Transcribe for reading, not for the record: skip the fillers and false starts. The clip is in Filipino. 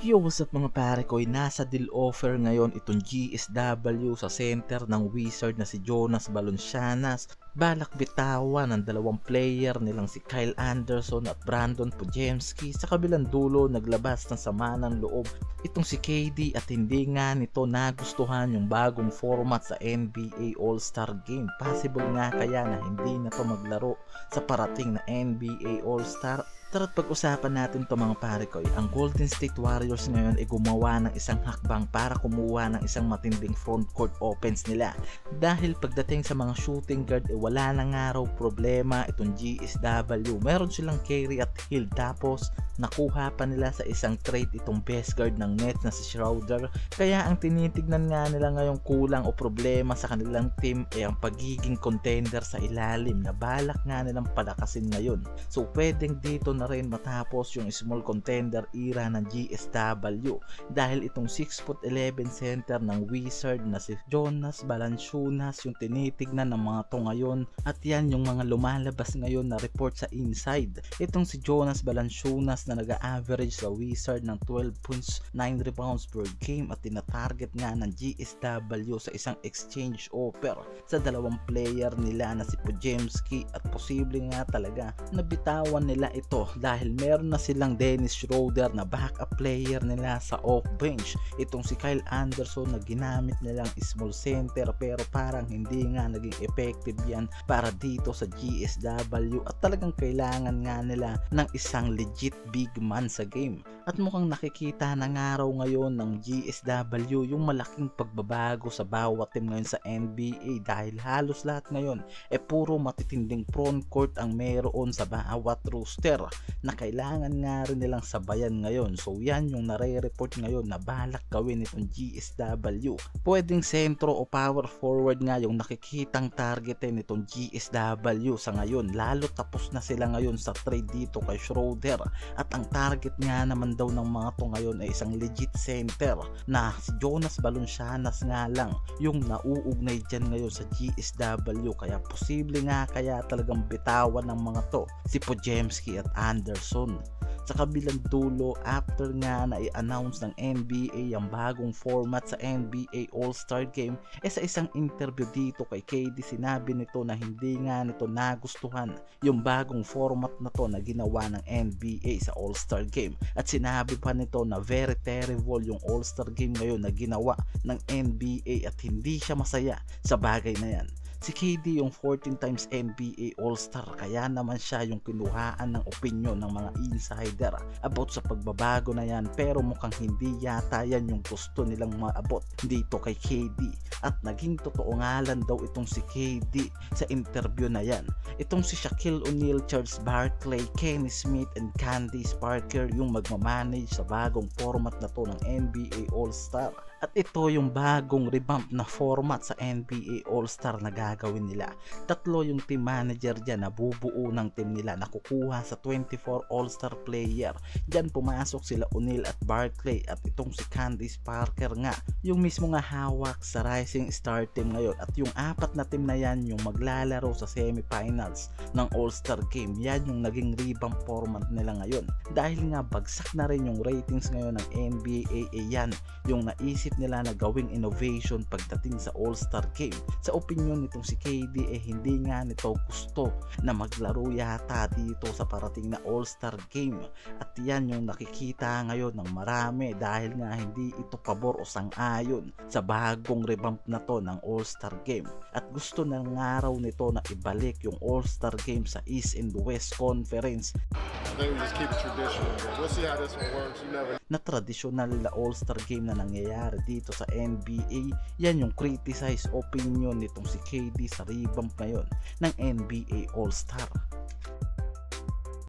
Yo, what's up mga pare ko? Nasa deal offer ngayon itong GSW sa center ng Wizard na si Jonas Valanciunas. Balak bitawan ng dalawang player nilang si Kyle Anderson at Brandon Podziemski. Sa kabilang dulo naglabas ng sama ng loob itong si KD at hindi nga nito nagustuhan yung bagong format sa NBA All-Star Game. Possible nga kaya na hindi na to maglaro sa parating na NBA All-Star. Tara't pag-usapan natin to mga pare ko. Ang Golden State Warriors ngayon ay gumawa ng isang hakbang para kumuha ng isang matinding frontcourt offense nila. Dahil pagdating sa mga shooting guard wala na nga raw problema itong GSW. Meron silang Curry at Hill, tapos nakuha pa nila sa isang trade itong best guard ng Nets na si Schroeder. Kaya ang tinitignan nga nila ngayong kulang o problema sa kanilang team ay ang pagiging contender sa ilalim na balak nga nilang palakasin ngayon. So pwedeng dito na rin matapos yung small contender era ng GSW dahil itong 6'11" center ng Wizard na si Jonas Valanciunas yung tinitignan ng mga to ngayon, at yan yung mga lumalabas ngayon na report sa inside. Itong si Jonas Valanciunas na nag-average sa Wizard ng 12 points, 9 rebounds per game at tinatarget nga ng GSW sa isang exchange offer sa dalawang player nila na si Podziemski, at posible nga talaga na bitawan nila ito dahil meron na silang Dennis Schroeder na backup player nila sa off-bench. Itong si Kyle Anderson na ginamit nilang small center pero parang hindi nga naging effective yan para dito sa GSW, at talagang kailangan nga nila ng isang legit big man sa game. At mukhang nakikita na nga raw ngayon ng GSW yung malaking pagbabago sa bawat team ngayon sa NBA dahil halos lahat ngayon puro matitinding frontcourt ang meron sa bawat roster na kailangan nga rin nilang sabayan ngayon. So yan yung nare-report ngayon na balak gawin itong GSW. Pwedeng sentro o power forward nga yung nakikitang targetin itong GSW sa ngayon, lalo tapos na sila ngayon sa trade dito kay Schroeder, at ang target nga naman daw ng mga to ngayon ay isang legit center na si Jonas Valanciunas nga lang yung nauugnay dyan ngayon sa GSW. Kaya posible nga kaya talagang bitawan ng mga to si Podziemski at Anderson. Sa kabilang dulo, after nga na i-announce ng NBA ang bagong format sa NBA All-Star Game, sa isang interview dito kay KD sinabi nito na hindi nga nito nagustuhan yung bagong format na to na ginawa ng NBA sa All-Star Game, at sinabi pa nito na very terrible yung All-Star Game ngayon na ginawa ng NBA at hindi siya masaya sa bagay na yan. Si KD yung 14 times NBA All-Star, kaya naman siya yung kinuhaan ng opinion ng mga insider about sa pagbabago na yan, pero mukhang hindi yata yan yung gusto nilang maabot dito kay KD. At naging totoo nga lang daw itong si KD sa interview na yan. Itong si Shaquille O'Neal, Charles Barkley, Kenny Smith and Candace Parker yung magmamanage sa bagong format na to ng NBA All-Star. At ito yung bagong revamp na format sa NBA All-Star na gagawin nila. Tatlo yung team manager dyan na bubuo ng team nila na kukuha sa 24 All-Star player. Dyan pumasok sila O'Neal at Barkley, at itong si Candace Parker nga yung mismo nga hawak sa Rising Star team ngayon. At yung apat na team na yan yung maglalaro sa semifinals ng All-Star Game. Yan yung naging revamp format nila ngayon. Dahil nga bagsak na rin yung ratings ngayon ng NBA, yan yung naisip nila na gawing innovation pagdating sa All-Star Game. Sa opinion nitong si KD hindi nga nito gusto na maglaro yata dito sa parating na All-Star Game, at yan yung nakikita ngayon ng marami dahil nga hindi ito pabor o sang-ayon sa bagong revamp na to ng All-Star Game, at gusto na nga raw nito na ibalik yung All-Star Game sa East and West Conference. Na traditional na All-Star Game na nangyayari dito sa NBA. Yan yung criticize opinion nitong si KD sa revamp ngayon ng NBA All-Star.